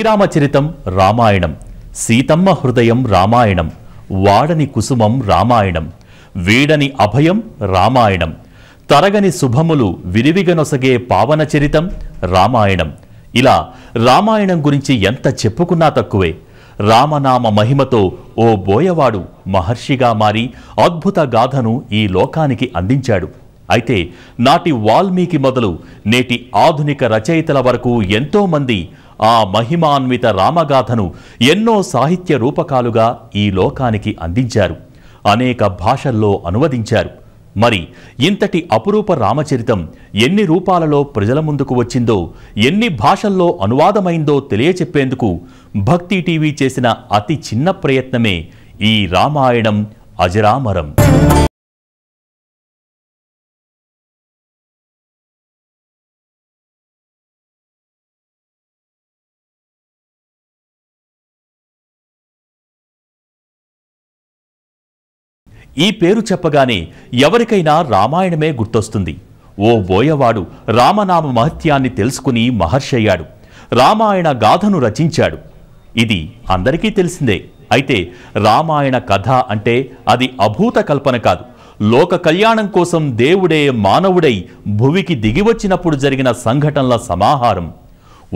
శ్రీరామచరితం రామాయణం, సీతమ్మ హృదయం రామాయణం, వాడని కుసుమం రామాయణం, వీడని అభయం రామాయణం, తరగని శుభములు విరివిగనొసగే పావన చరితం రామాయణం. ఇలా రామాయణం గురించి ఎంత చెప్పుకున్నా తక్కువే. రామనామ మహిమతో ఓ బోయవాడు మహర్షిగా మారి అద్భుత గాథను ఈ లోకానికి అందించాడు. అయితే నాటి వాల్మీకి మొదలు నేటి ఆధునిక రచయితల వరకు ఎంతోమంది ఆ మహిమాన్విత రామగాథను ఎన్నో సాహిత్య రూపకాలుగా ఈ లోకానికి అందించారు, అనేక భాషల్లో అనువదించారు. మరి ఇంతటి అపురూప రామచరితం ఎన్ని రూపాలలో ప్రజల ముందుకు వచ్చిందో, ఎన్ని భాషల్లో అనువాదమైందో తెలియచెప్పేందుకు భక్తి టీవీ చేసిన అతి చిన్న ప్రయత్నమే ఈ రామాయణం అజరామరం. ఈ పేరు చెప్పగానే ఎవరికైనా రామాయణమే గుర్తొస్తుంది. ఓ బోయవాడు రామనామ మహత్యాన్ని తెలుసుకుని మహర్షయ్యాడు, రామాయణ గాథను రచించాడు. ఇది అందరికీ తెలిసిందే. అయితే రామాయణ కథ అంటే అది అభూత కల్పన కాదు. లోక కళ్యాణం కోసం దేవుడే మానవుడై భువికి దిగివచ్చినప్పుడు జరిగిన సంఘటనల సమాహారం.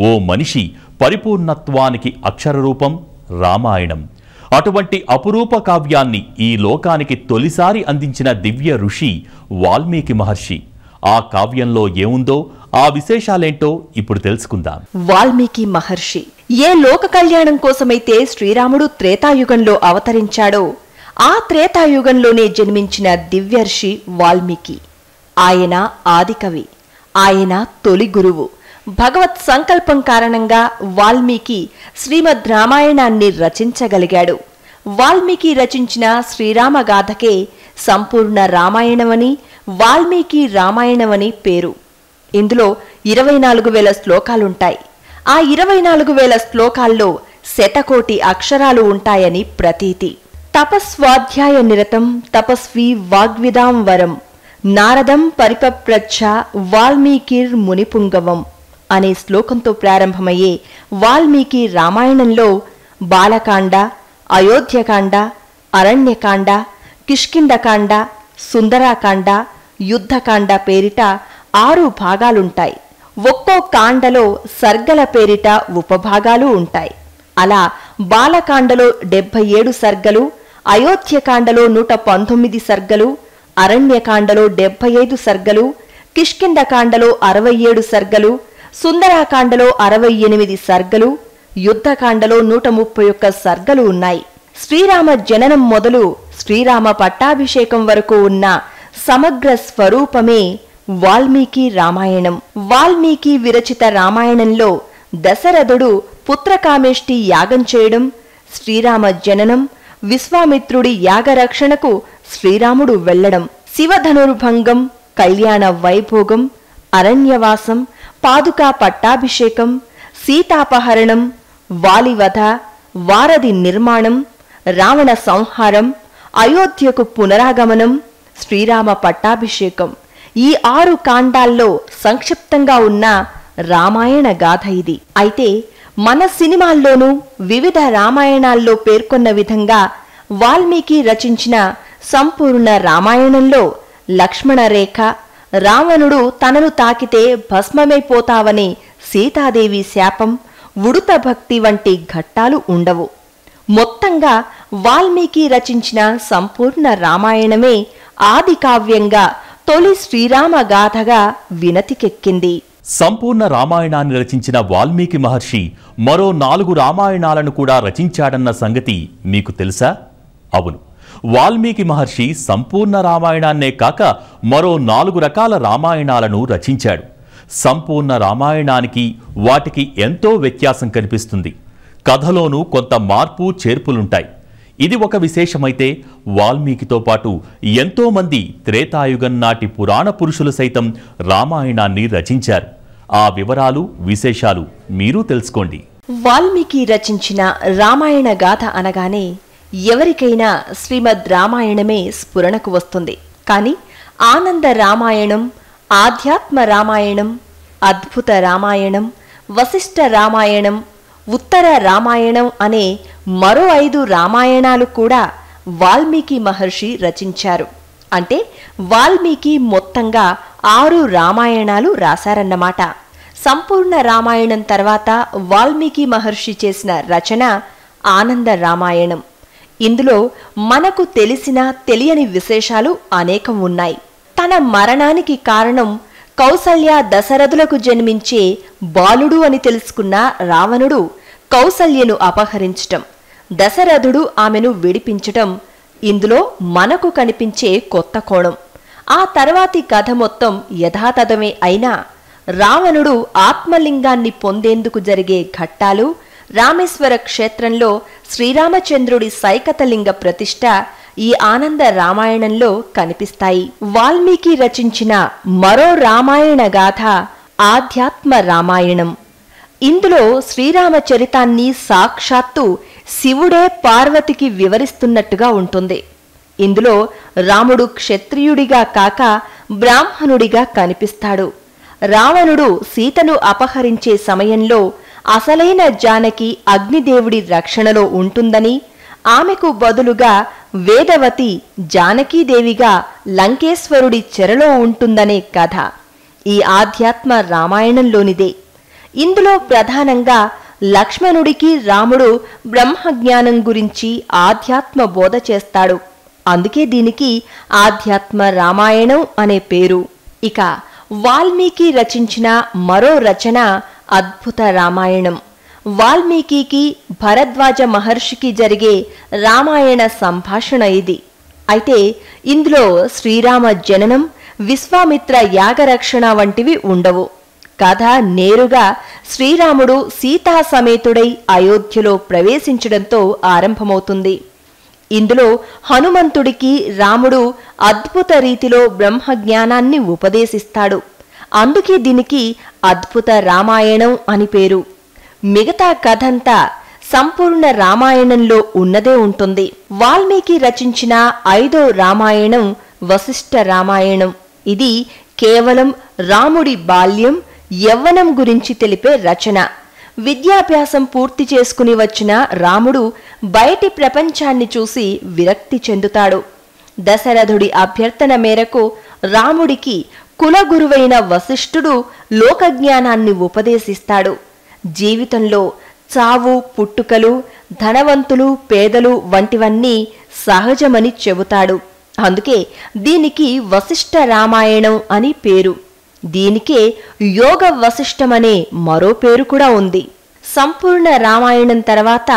ఓ మనిషి పరిపూర్ణత్వానికి అక్షరరూపం రామాయణం. అటువంటి అపురూప కావ్యాన్ని ఈ లోకానికి తొలిసారి అందించిన దివ్య ఋషి వాల్మీకి మహర్షి. ఆ కావ్యంలో ఏముందో, ఆ విశేషాలేంటో ఇప్పుడు తెలుసుకుందాం. వాల్మీకి మహర్షి ఏ లోక కళ్యాణం కోసమైతే శ్రీరాముడు త్రేతాయుగంలో అవతరించాడో ఆ త్రేతాయుగంలోనే జన్మించిన దివ్యర్షి వాల్మీకి. ఆయన ఆదికవి, ఆయన తొలి గురువు. భగవత్ సంకల్పం కారణంగా వాల్మీకి శ్రీమద్ రామాయణాన్ని రచించగలిగాడు. వాల్మీకి రచించిన శ్రీరామగాథకే సంపూర్ణ రామాయణమని, వాల్మీకి రామాయణమని పేరు. ఇందులో 24,000 శ్లోకాలుంటాయి. ఆ 24,000 శ్లోకాల్లో 100,000,000 అక్షరాలు ఉంటాయని ప్రతీతి. తపస్వాధ్యాయ నిరతం తపస్వి వాగ్విదాం వరం నారదం పరిపప్రచ్ఛ వాల్మీకిర్ మునిపుంగవం అనే శ్లోకంతో ప్రారంభమయ్యే వాల్మీకి రామాయణంలో బాలకాండ, అయోధ్యకాండ, అరణ్యకాండ, కిష్కింధకాండ, సుందరాకాండ, యుద్ధకాండ పేరిట 6 భాగాలుంటాయి. ఒక్కో కాండలో సర్గల పేరిట ఉపభాగాలు ఉంటాయి. అలా బాలకాండలో 77 సర్గలు, అయోధ్యకాండలో 119 సర్గలు, అరణ్యకాండలో 75 సర్గలు, కిష్కింధకాండలో 67 సర్గలు, సుందరాకాండలో 68 సర్గలు, యుద్ధకాండలో 131 సర్గలు ఉన్నాయి. శ్రీరామ జననం మొదలు శ్రీరామ పట్టాభిషేకం వరకు ఉన్న సమగ్ర స్వరూపమే వాల్మీకి రామాయణం. వాల్మీకి విరచిత రామాయణంలో దశరథుడు పుత్రకామేష్టి యాగం చేయడం, శ్రీరామ జననం, విశ్వామిత్రుడి యాగరక్షణకు శ్రీరాముడు వెళ్లడం, శివధనుర్భంగం, కళ్యాణ వైభోగం, అరణ్యవాసం, పాదుకా పట్టాభిషేకం, సీతాపహరణం, వాలివధ, వారధి నిర్మాణం, రావణ సంహారం, అయోధ్యకు పునరాగమనం, శ్రీరామ పట్టాభిషేకం, ఈ 6 కాండాల్లో సంక్షిప్తంగా ఉన్న రామాయణ గాథ ఇది. అయితే మన సినిమాల్లోనూ వివిధ రామాయణాల్లో పేర్కొన్న విధంగా వాల్మీకి రచించిన సంపూర్ణ రామాయణంలో లక్ష్మణరేఖ, రావణుడు తనను తాకితే భస్మమైపోతావని సీతాదేవి శాపం, ఉడుత భక్తి వంటి ఘట్టాలు ఉండవు. మొత్తంగా వాల్మీకి రచించిన సంపూర్ణ రామాయణమే ఆది కావ్యంగా తొలి శ్రీరామ గాథగా వినతికెక్కింది. సంపూర్ణ రామాయణాన్ని రచించిన వాల్మీకి మహర్షి మరో 4 రామాయణాలను కూడా రచించాడన్న సంగతి మీకు తెలుసా? అవును, వాల్మీకి మహర్షి సంపూర్ణ రామాయణాన్నే కాక మరో 4 రకాల రామాయణాలను రచించాడు. సంపూర్ణ రామాయణానికి వాటికి ఎంతో వ్యత్యాసం కనిపిస్తుంది. కథలోనూ కొంత మార్పు చేర్పులుంటాయి. ఇది ఒక విశేషమైతే వాల్మీకితో పాటు ఎంతోమంది త్రేతాయుగం నాటి పురాణ పురుషులు సైతం రామాయణాన్ని రచించారు. ఆ వివరాలు, విశేషాలు మీరు తెలుసుకోండి. వాల్మీకి రచించిన రామాయణ గాథ అనగానే ఎవరికైనా శ్రీమద్ రామాయణమే స్ఫురణకు వస్తుంది. కానీ ఆనంద రామాయణం, ఆధ్యాత్మ రామాయణం, అద్భుత రామాయణం, వశిష్ఠ రామాయణం, ఉత్తర రామాయణం అనే మరో 5 రామాయణాలు కూడా వాల్మీకి మహర్షి రచించారు. అంటే వాల్మీకి మొత్తంగా 6 రామాయణాలు రాశారన్నమాట. సంపూర్ణ రామాయణం తర్వాత వాల్మీకి మహర్షి చేసిన రచన ఆనంద రామాయణం. ఇందులో మనకు తెలిసిన తెలియని విశేషాలు అనేకం ఉన్నాయి. తన మరణానికి కారణం కౌసల్య దశరథులకు జన్మించే బాలుడు అని తెలుసుకున్న రావణుడు కౌసల్యను అపహరించటం, దశరథుడు ఆమెను విడిపించటం ఇందులో మనకు కనిపించే కొత్త కోణం. ఆ తర్వాతి కథ మొత్తం యథాతథమే అయినా రావణుడు ఆత్మలింగాన్ని పొందేందుకు జరిగే ఘట్టాలు, రామేశ్వర క్షేత్రంలో శ్రీరామచంద్రుడి సైకతలింగ ప్రతిష్ఠ ఈ ఆనంద రామాయణంలో కనిపిస్తాయి. వాల్మీకి రచించిన మరో రామాయణ గాథ ఆధ్యాత్మ రామాయణం. ఇందులో శ్రీరామచరితాన్ని సాక్షాత్తు శివుడే పార్వతికి వివరిస్తున్నట్టుగా ఉంటుంది. ఇందులో రాముడు క్షత్రియుడిగా కాక బ్రాహ్మణుడిగా కనిపిస్తాడు. రావణుడు సీతను అపహరించే సమయంలో అసలైన జానకి అగ్నిదేవుడి రక్షణలో ఉంటుందని, ఆమెకు బదులుగా వేదవతి జానకీదేవిగా లంకేశ్వరుడి చెరలో ఉంటుందనే కథ ఈ ఆధ్యాత్మ రామాయణంలోనిదే. ఇందులో ప్రధానంగా లక్ష్మణుడికి రాముడు బ్రహ్మజ్ఞానం గురించి ఆధ్యాత్మ బోధ చేస్తాడు. అందుకే దీనికి ఆధ్యాత్మ రామాయణం అనే పేరు. ఇక వాల్మీకి రచించిన మరో రచన అద్భుత రామాయణం. వాల్మీకి భరద్వాజ మహర్షికి జరిగే రామాయణ సంభాషణ ఇది. అయితే ఇందులో శ్రీరామ జననం, విశ్వామిత్ర యాగరక్షణ వంటివి ఉండవు. కథ నేరుగా శ్రీరాముడు సీతా సమేతుడై అయోధ్యలో ప్రవేశించడంతో ఆరంభమవుతుంది. ఇందులో హనుమంతుడికి రాముడు అద్భుత రీతిలో బ్రహ్మజ్ఞానాన్ని ఉపదేశిస్తాడు. అందుకే దీనికి అద్భుత రామాయణం అని పేరు. మిగతా కథంతా సంపూర్ణ రామాయణంలో ఉన్నదే ఉంటుంది. వాల్మీకి రచించిన 5వ రామాయణం వశిష్ఠ రామాయణం. ఇది కేవలం రాముడి బాల్యం, యవ్వనం గురించి తెలిపే రచన. విద్యాభ్యాసం పూర్తి చేసుకుని వచ్చిన రాముడు బయటి ప్రపంచాన్ని చూసి విరక్తి చెందుతాడు. దశరథుడి అభ్యర్థన మేరకు రాముడికి కులగురువైన వశిష్ఠుడు లోకజ్ఞానాన్ని ఉపదేశిస్తాడు. జీవితంలో చావు, పుట్టుకలు, ధనవంతులు, పేదలు వంటివన్నీ సహజమని చెబుతాడు. అందుకే దీనికి వశిష్ఠ రామాయణం అని పేరు. దీనికే యోగ వశిష్ఠమనే మరో పేరు కూడా ఉంది. సంపూర్ణ రామాయణం తర్వాత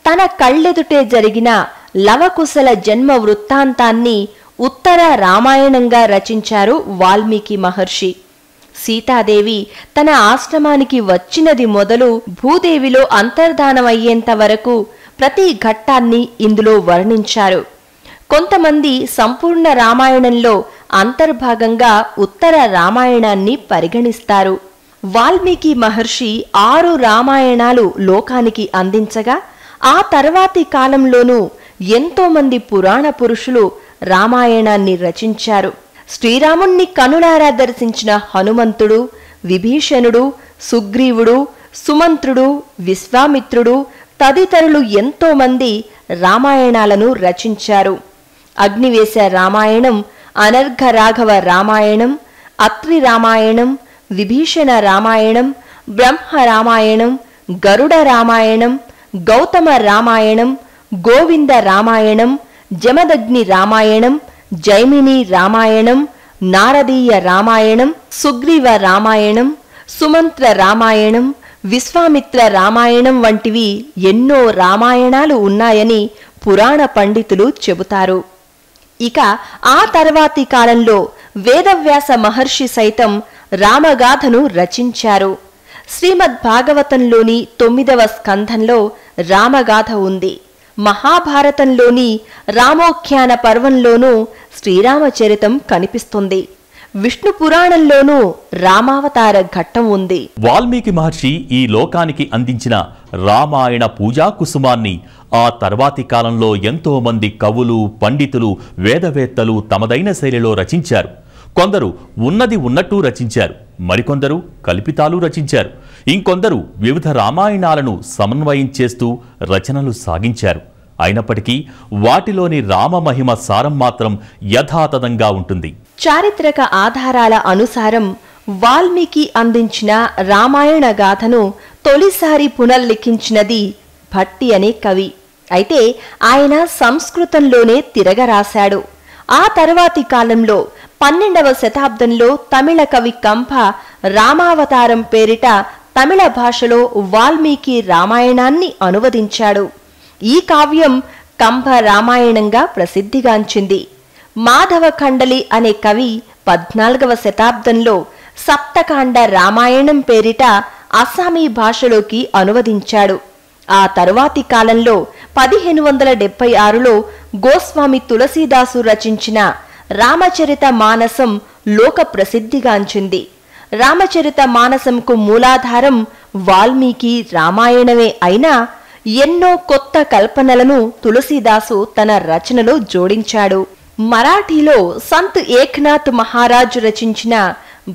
తన కళ్ళెదుటే జరిగిన లవకుశల జన్మ వృత్తాంతాన్ని ఉత్తర రామాయణంగా రచించారు వాల్మీకి మహర్షి. సీతాదేవి తన ఆశ్రమానికి వచ్చినది మొదలు భూదేవిలో అంతర్ధానమయ్యేంత వరకు ప్రతి ఘట్టాన్ని ఇందులో వర్ణించారు. కొంతమంది సంపూర్ణ రామాయణంలో అంతర్భాగంగా ఉత్తర రామాయణాన్ని పరిగణిస్తారు. వాల్మీకి మహర్షి 6 రామాయణాలు లోకానికి అందించగా ఆ తర్వాతి కాలంలోనూ ఎంతో మంది పురాణ పురుషులు రామాయణాన్ని రచించారు. శ్రీరాముణ్ణి కనులారా దర్శించిన హనుమంతుడు, విభీషణుడు, సుగ్రీవుడు, సుమంత్రుడు, విశ్వామిత్రుడు తదితరులు ఎంతో మంది రామాయణాలను రచించారు. అగ్నివేశ రామాయణం, అనర్ఘ రాఘవ రామాయణం, అత్రి రామాయణం, విభీషణ రామాయణం, బ్రహ్మ రామాయణం, గరుడ రామాయణం, గౌతమ రామాయణం, గోవింద రామాయణం, జమదగ్ని రామాయణం, జైమిని రామాయణం, నారదీయ రామాయణం, సుగ్రీవ రామాయణం, సుమంత్ర రామాయణం, విశ్వామిత్ర రామాయణం వంటివి ఎన్నో రామాయణాలు ఉన్నాయని పురాణ పండితులు చెబుతారు. ఇక ఆ తర్వాతి కాలంలో వేదవ్యాస మహర్షి సైతం రామగాథను రచించారు. శ్రీమద్ భాగవతంలోని 9వ స్కంధంలో రామగాథ ఉంది. మహాభారతంలోని రామోఖ్యాన పర్వంలోనూ శ్రీరామచరితం కనిపిస్తుంది. విష్ణు పురాణంలోనూ రామావతార ఘట్టం ఉంది. వాల్మీకి మహర్షి ఈ లోకానికి అందించిన రామాయణ పూజా కుసుమాన్ని ఆ తర్వాతి కాలంలో ఎంతో మంది కవులు, పండితులు, వేదవేత్తలు తమదైన శైలిలో రచించారు. కొందరు ఉన్నది ఉన్నట్టు రచించారు, మరికొందరు కల్పితాలు రచించారు. ఇంకొందరు వివిధ రామాయణాలను సమన్వయం చేస్తూ రచనలు సాగించారు. అయినప్పటికీ వాటిలోని రామమహిమ సారం మాత్రం యథాతథంగా ఉంటుంది. చారిత్రక ఆధారాల అనుసారం వాల్మీకి అందించిన రామాయణ గాథను తొలిసారి పునర్లిఖించినది భట్టి అనే కవి. అయితే ఆయన సంస్కృతంలోనే తిరగరాశాడు. ఆ తర్వాతి కాలంలో 12వ శతాబ్దంలో తమిళ కవి కంప రామావతారం పేరిట తమిళ భాషలో వాల్మీకి రామాయణాన్ని అనువదించాడు. ఈ కావ్యం కంప రామాయణంగా ప్రసిద్ధిగాంచింది. మాధవ ఖండలి అనే కవి 14వ శతాబ్దంలో సప్తకాండ రామాయణం పేరిట అస్సామీ భాషలోకి అనువదించాడు. ఆ తరువాతి కాలంలో 1576లో గోస్వామి తులసీదాసు రచించిన రామచరిత మానసం లోక ప్రసిద్ధిగాంచింది. రామచరిత మానసంకు మూలాధారం వాల్మీకి రామాయణమే అయినా ఎన్నో కొత్త కల్పనలను తులసీదాసు తన రచనలో జోడించాడు. మరాఠీలో సంత్ ఏక్నాథ్ మహారాజ్ రచించిన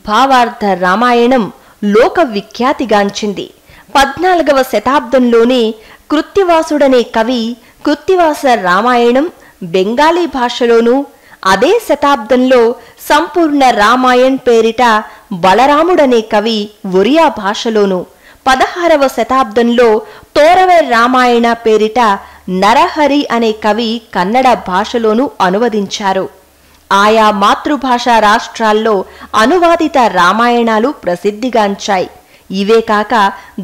భావార్థ రామాయణం లోక విఖ్యాతిగాంచింది. 14వ శతాబ్దంలోనే కృత్తివాసుడనే కవి కృత్తివాస రామాయణం బెంగాలీ భాషలోనూ, అదే శతాబ్దంలో సంపూర్ణ రామాయణ్ పేరిట బలరాముడనే కవి ఒరియా భాషలోనూ, 16వ శతాబ్దంలో తోరవె రామాయణ పేరిట నరహరి అనే కవి కన్నడ భాషలోనూ అనువదించారు. ఆయా మాతృభాషా రాష్ట్రాల్లో అనువాదిత రామాయణాలు ప్రసిద్ధిగాంచాయి. ఇవే కాక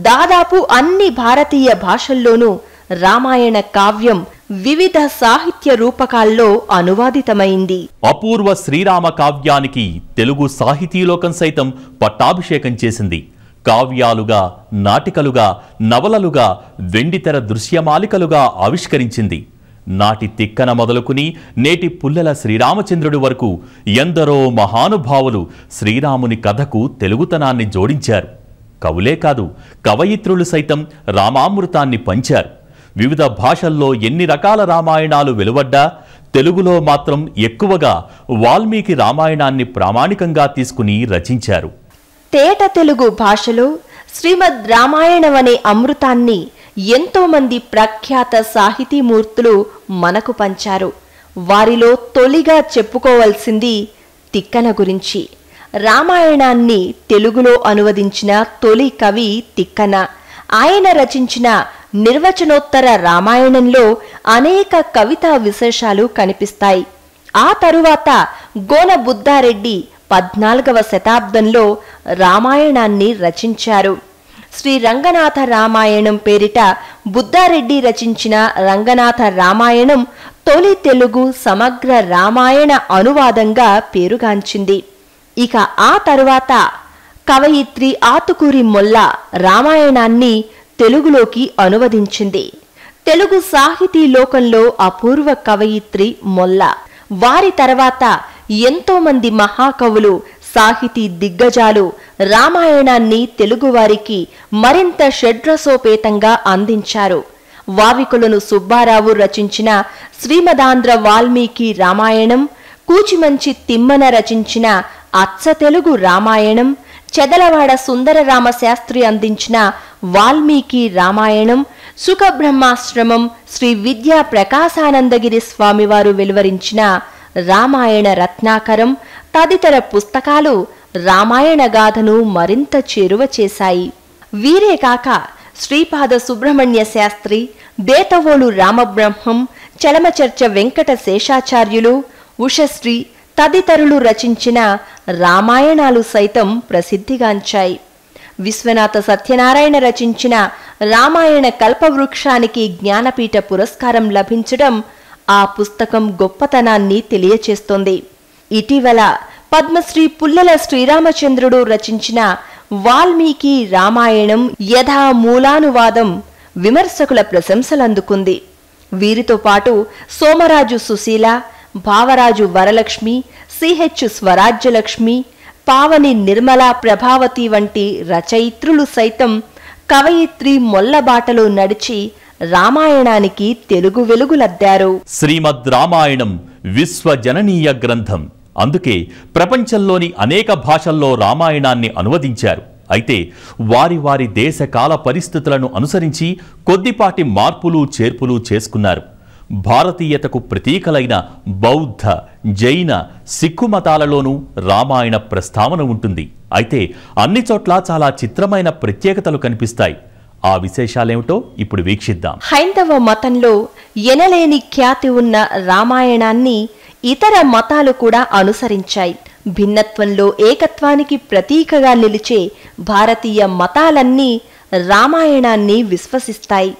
దాదాపు అన్ని భారతీయ భాషల్లోనూ రామాయణ కావ్యం వివిధ సాహిత్య రూపకాల్లో అనువాదితమైంది. అపూర్వ శ్రీరామ కావ్యానికి తెలుగు సాహితీలోకం సైతం పట్టాభిషేకం చేసింది. కావ్యాలుగా, నాటికలుగా, నవలలుగా, వెండితెర దృశ్యమాలికలుగా ఆవిష్కరించింది. నాటి తిక్కన మొదలుకుని నేటి పుల్లెల శ్రీరామచంద్రుడి వరకు ఎందరో మహానుభావులు శ్రీరాముని కథకు తెలుగుతనాన్ని జోడించారు. కవులే కాదు, కవయిత్రులు సైతం రామామృతాన్ని పంచారు. వివిధ భాషల్లో ఎన్ని రకాల రామాయణాలు వెలువడ్డా తెలుగులో మాత్రం ఎక్కువగా వాల్మీకి రామాయణాన్ని ప్రామాణికంగా తీసుకుని రచించారు. తేట తెలుగు భాషలో శ్రీమద్ రామాయణం అనే అమృతాన్ని ఎంతో మంది ప్రఖ్యాత సాహితీమూర్తులు మనకు పంచారు. వారిలో తొలిగా చెప్పుకోవలసింది తిక్కన గురించి. రామాయణాన్ని తెలుగులో అనువదించిన తొలి కవి తిక్కన. ఆయన రచించిన నిర్వచనోత్తర రామాయణంలో అనేక కవితా విశేషాలు కనిపిస్తాయి. ఆ తరువాత గోన బుద్ధారెడ్డి 14వ శతాబ్దంలో రామాయణాన్ని రచించారు. శ్రీ రంగనాథ రామాయణం పేరిట బుద్ధారెడ్డి రచించిన రంగనాథ రామాయణం తొలి తెలుగు సమగ్ర రామాయణ అనువాదంగా పేరుగాంచింది. ఇక ఆ తరువాత కవయిత్రి ఆతుకూరి మొల్ల రామాయణాన్ని తెలుగులోకి అనువదించింది. తెలుగు సాహితీ లోకంలో అపూర్వ కవయిత్రి మొల్ల. వారి తర్వాత ఎంతో మంది మహాకవులు, సాహితీ దిగ్గజాలు రామాయణాన్ని తెలుగువారికి మరింత షడ్రసోపేతంగా అందించారు. వావికులను సుబ్బారావు రచించిన శ్రీమదాంధ్ర వాల్మీకి రామాయణం, కూచిమంచి తిమ్మన రచించిన అచ్చ తెలుగు రామాయణం, చెదలవాడ సుందరరామ శాస్త్రి అందించిన వాల్మీకి రామాయణం, సుఖబ్రహ్మాశ్రమం శ్రీ విద్యా ప్రకాశానందగిరి స్వామివారు వెలువరించిన రామాయణ రత్నాకరం తదితర పుస్తకాలు రామాయణ గాథను మరింత చేరువ చేశాయి. వీరే కాక శ్రీపాద సుబ్రహ్మణ్య శాస్త్రి, దేతవోలు రామబ్రహ్మం, చలమచర్చ వెంకట శేషాచార్యులు, ఉషశ్రీ తదితరులు రచించిన రామాయణాలు సైతం ప్రసిద్ధిగాంచాయి. విశ్వనాథ సత్యనారాయణ రచించిన రామాయణ కల్పవృక్షానికి జ్ఞానపీఠ పురస్కారం లభించడం ఆ పుస్తకం గొప్పతనాన్ని తెలియచేస్తోంది. ఇటీవల పద్మశ్రీ పుల్లెల శ్రీరామచంద్రుడు రచించిన వాల్మీకి రామాయణం యథామూలానువాదం విమర్శకుల ప్రశంసలందుకుంది. వీరితో పాటు సోమరాజు సుశీల, భావరాజు వరలక్ష్మి, సిహెచ్ స్వరాజ్యలక్ష్మి, పావని నిర్మల ప్రభావతి వంటి రచయిత్రులు సైతం కవయిత్రి మొల్లబాటలో నడిచి రామాయణానికి తెలుగు వెలుగులద్దారు. శ్రీమద్ రామాయణం విశ్వజననీయ గ్రంథం. అందుకే ప్రపంచంలోని అనేక భాషల్లో రామాయణాన్ని అనువదించారు. అయితే వారి వారి దేశ కాల పరిస్థితులను అనుసరించి కొద్దిపాటి మార్పులు చేర్పులు చేసుకున్నారు. భారతీయతకు ప్రతీకలైన బౌద్ధ, జైన, సిక్కు మతాలలోనూ రామాయణ ప్రస్తావన ఉంటుంది. అయితే అన్ని చోట్ల చాలా చిత్రమైన ప్రత్యేకతలు కనిపిస్తాయి. ఆ విశేషాలేమిటో ఇప్పుడు వీక్షిద్దాం. హైందవ మతంలో ఎనలేని ఖ్యాతి ఉన్న రామాయణాన్ని ఇతర మతాలు కూడా అనుసరించాయి. భిన్నత్వంలో ఏకత్వానికి ప్రతీకగా నిలిచే భారతీయ మతాలన్నీ రామాయణాన్ని విశ్వసిస్తాయి.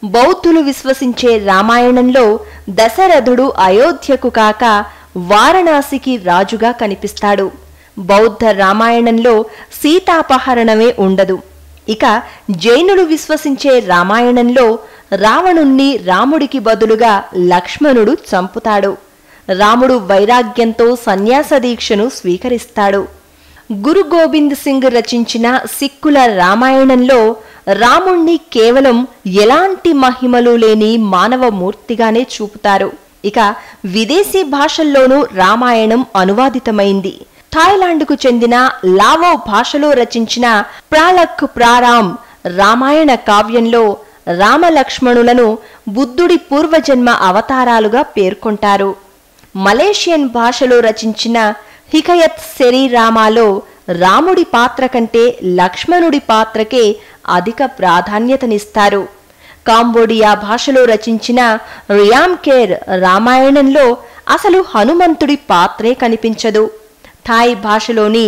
బౌద్ధులు విశ్వసించే రామాయణంలో దశరథుడు అయోధ్యకు కాక వారణాసికి రాజుగా కనిపిస్తాడు. బౌద్ధ రామాయణంలో సీతాపహరణమే ఉండదు. ఇక జైనులు విశ్వసించే రామాయణంలో రావణుణ్ణి రాముడికి బదులుగా లక్ష్మణుడు చంపుతాడు. రాముడు వైరాగ్యంతో సన్యాస దీక్షను స్వీకరిస్తాడు. గురు గోబింద్ సింగ్ రచించిన సిక్కుల రామాయణంలో రాముణ్ణి కేవలం ఎలాంటి మహిమలు లేని మానవ మూర్తిగానే చూపుతారు. ఇక విదేశీ భాషల్లోనూ రామాయణం అనువాదితమైంది. థాయిలాండ్కు చెందిన లావో భాషలో రచించిన ప్రాలక్ ప్రారామ్ రామాయణ కావ్యంలో రామలక్ష్మణులను బుద్ధుడి పూర్వజన్మ అవతారాలుగా పేర్కొంటారు. మలేషియన్ భాషలో రచించిన హికయత్ శరీరామాలో రాముడి పాత్ర కంటే లక్ష్మణుడి పాత్రకే అధిక ప్రాధాన్యతనిస్తారు. కాంబోడియా భాషలో రచించిన రియామ్కేర్ రామాయణంలో అసలు హనుమంతుడి పాత్రే కనిపించదు. థాయ్ భాషలోని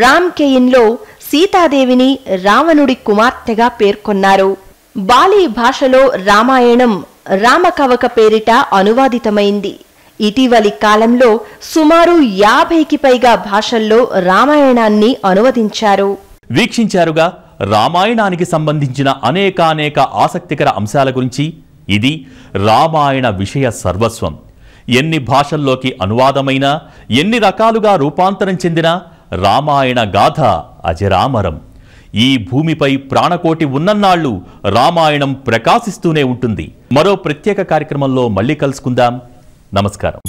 రామ్కెయిన్లో సీతాదేవిని రావణుడి కుమార్తెగా పేర్కొన్నారు. బాలీ భాషలో రామాయణం రామకవక పేరిట అనువాదితమైంది. ఇటీవలి కాలంలో సుమారు 50కి పైగా భాషల్లో రామాయణాన్ని అనువదించారు. వీక్షించారుగా రామాయణానికి సంబంధించిన అనేక ఆసక్తికర అంశాల గురించి. ఇది రామాయణ విషయ సర్వస్వం. ఎన్ని భాషల్లోకి అనువాదమైనా, ఎన్ని రకాలుగా రూపాంతరం చెందినా రామాయణ గాథ అజరామరం. ఈ భూమిపై ప్రాణకోటి ఉన్నన్నాళ్లు రామాయణం ప్రకాశిస్తూనే ఉంటుంది. మరో ప్రత్యేక కార్యక్రమంలో మళ్ళీ కలుసుకుందాం. నమస్కారం.